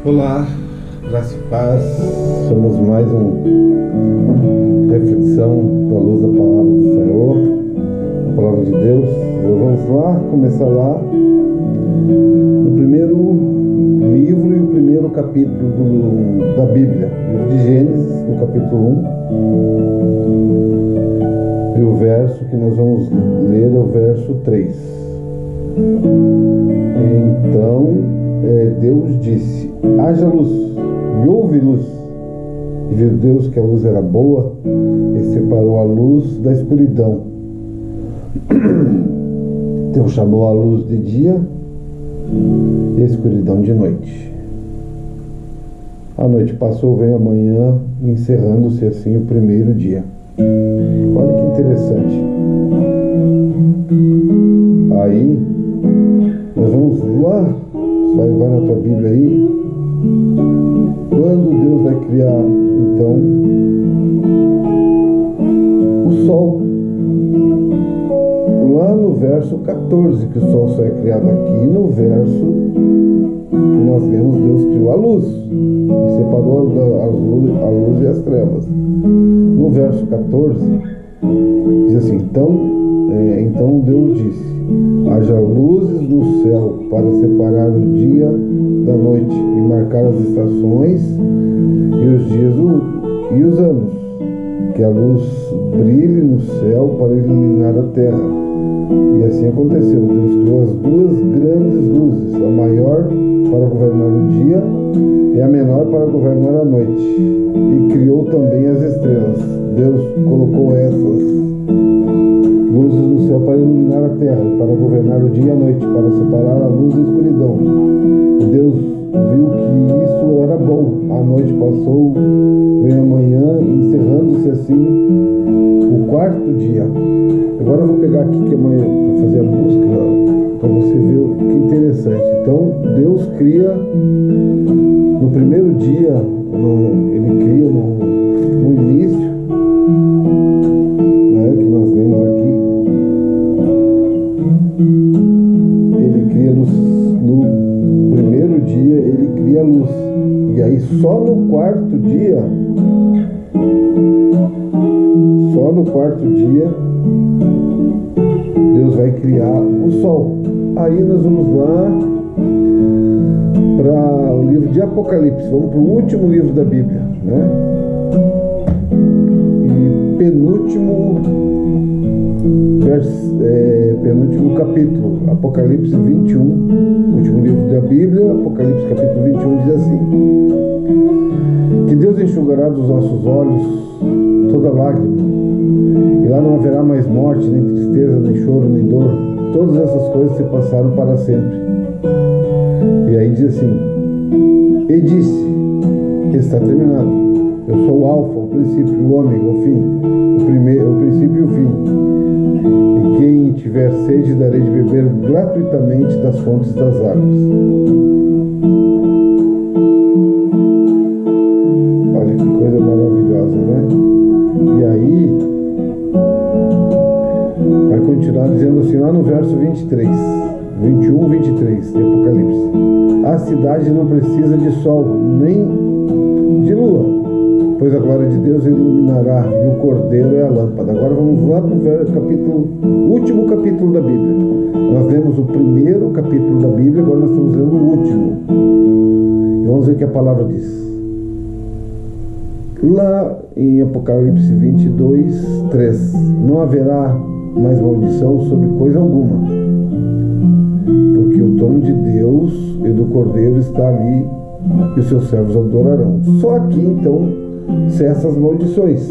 Olá, graça e paz. Somos mais reflexão da luz da palavra do Senhor, a palavra de Deus. Nós vamos lá, começar lá no primeiro livro e o primeiro capítulo da Bíblia, livro de Gênesis, no capítulo 1. E o verso que nós vamos ler é o verso 3. Então Deus disse: haja luz, e houve luz. E viu Deus que a luz era boa, e separou a luz da escuridão. Deus chamou a luz de dia e a escuridão de noite. A noite passou, veio a manhã, encerrando-se assim o primeiro dia. Olha que interessante. Aí nós vamos lá, vai na tua Bíblia aí. Quando Deus vai criar, então, o sol. Lá no verso 14, que o sol só é criado aqui, no verso que nós lemos, Deus criou a luz e separou a luz e as trevas. No verso 14, diz assim: então Deus disse: haja luzes no céu para separar o dia da noite e marcar as estações e os dias e os anos, que a luz brilhe no céu para iluminar a terra. E assim aconteceu. Deus criou as duas grandes luzes, a maior para governar o dia e a menor para governar a noite. E criou também as estrelas. Deus colocou essas luzes no céu para iluminar a terra, para governar o dia e a noite, para separar a luz da escuridão. E Deus viu que isso era bom. A noite passou, veio a manhã, encerrando-se assim o quarto dia. Agora eu vou pegar aqui que amanhã para fazer a busca, para você ver o que interessante. Então Deus cria no primeiro dia, ele cria no início, que nós lemos aqui. Ele cria no primeiro dia, ele cria a luz. E aí só no quarto dia, Deus vai criar o sol. Aí nós vamos lá para o livro de Apocalipse. Vamos para o último livro da Bíblia, né? E penúltimo capítulo, Apocalipse 21, último livro da Bíblia, Apocalipse capítulo 21, diz assim: que Deus enxugará dos nossos olhos toda lágrima, e lá não haverá mais morte, nem tristeza, nem choro, nem dor. Todas essas coisas se passaram para sempre. E aí diz assim: e disse: está terminado. Eu sou o Alfa, o princípio, o ômega, o fim, o princípio e o fim. E quem tiver sede, darei de beber gratuitamente das fontes das águas. Olha que coisa maravilhosa, né? E aí vai continuar dizendo assim, lá no verso 23, 21, 23 de Apocalipse: a cidade não precisa de sol, nem de lua, pois a glória de Deus iluminará, e o Cordeiro é a lâmpada. Agora vamos lá para o último capítulo da Bíblia. Nós lemos o primeiro capítulo da Bíblia, agora nós estamos lendo o último. E vamos ver o que a palavra diz. Lá em Apocalipse 22, 3: não haverá mais maldição sobre coisa alguma, porque o trono de Deus e do Cordeiro está ali, e os seus servos adorarão. Só aqui então cessa as maldições.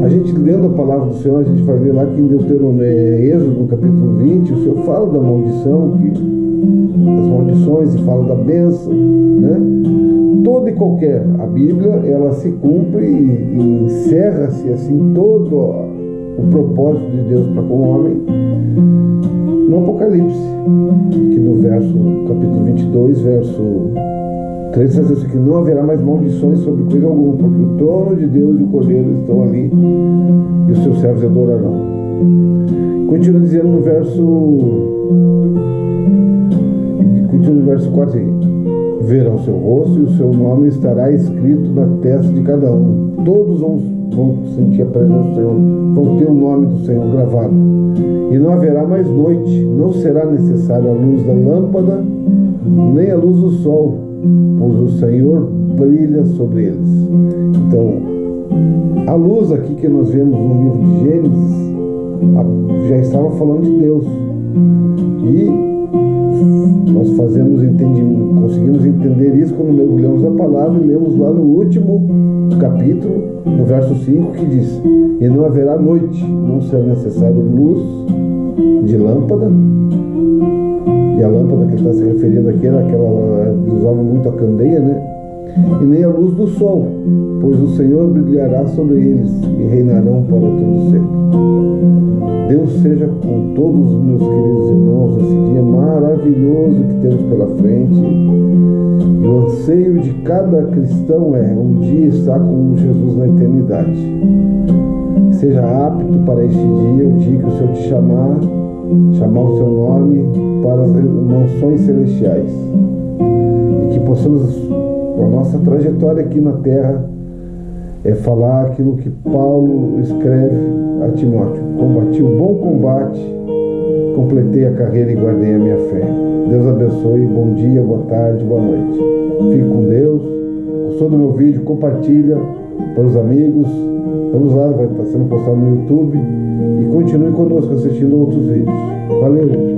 A gente lendo a palavra do Senhor, a gente vai ler lá que em Deuteronômio, Êxodo, no capítulo 20, o Senhor fala da maldição, das maldições, e fala da bênção, né? Toda e qualquer, a Bíblia, ela se cumpre e encerra-se assim todo o propósito de Deus para com o homem no Apocalipse, que no capítulo 22, verso 3, diz assim: que não haverá mais maldições sobre coisa alguma, porque o trono de Deus e o Cordeiro estão ali, e os seus servos adorarão. Continua dizendo no verso 4: verão seu rosto e o seu nome estará escrito na testa de cada um. Todos vão sentir a presença do Senhor, vão ter o nome do Senhor gravado. E não haverá mais noite, não será necessária a luz da lâmpada, nem a luz do sol, pois o Senhor brilha sobre eles. Então, a luz aqui que nós vemos no livro de Gênesis, já estava falando de Deus. E nós conseguimos entender isso quando mergulhamos na palavra e lemos lá no último capítulo, no verso 5, que diz: e não haverá noite, não será necessário luz de lâmpada. E a lâmpada que ele está se referindo aqui era aquela que usava muito a candeia, né? E nem a luz do sol, pois o Senhor brilhará sobre eles e reinarão para todo sempre. Deus seja com todos os meus queridos irmãos nesse dia maravilhoso que temos pela frente. E o anseio de cada cristão é um dia estar com Jesus na eternidade. Seja apto para este dia, o dia que o Senhor te chamar o seu nome para as mansões celestiais. E que possamos, com a nossa trajetória aqui na terra, falar aquilo que Paulo escreve a Timóteo: combati o bom combate, completei a carreira e guardei a minha fé. Deus abençoe, bom dia, boa tarde, boa noite. Fique com Deus. Gostou do meu vídeo? Compartilha para os amigos. Vamos lá, vai estar sendo postado no YouTube. E continue conosco assistindo outros vídeos. Valeu!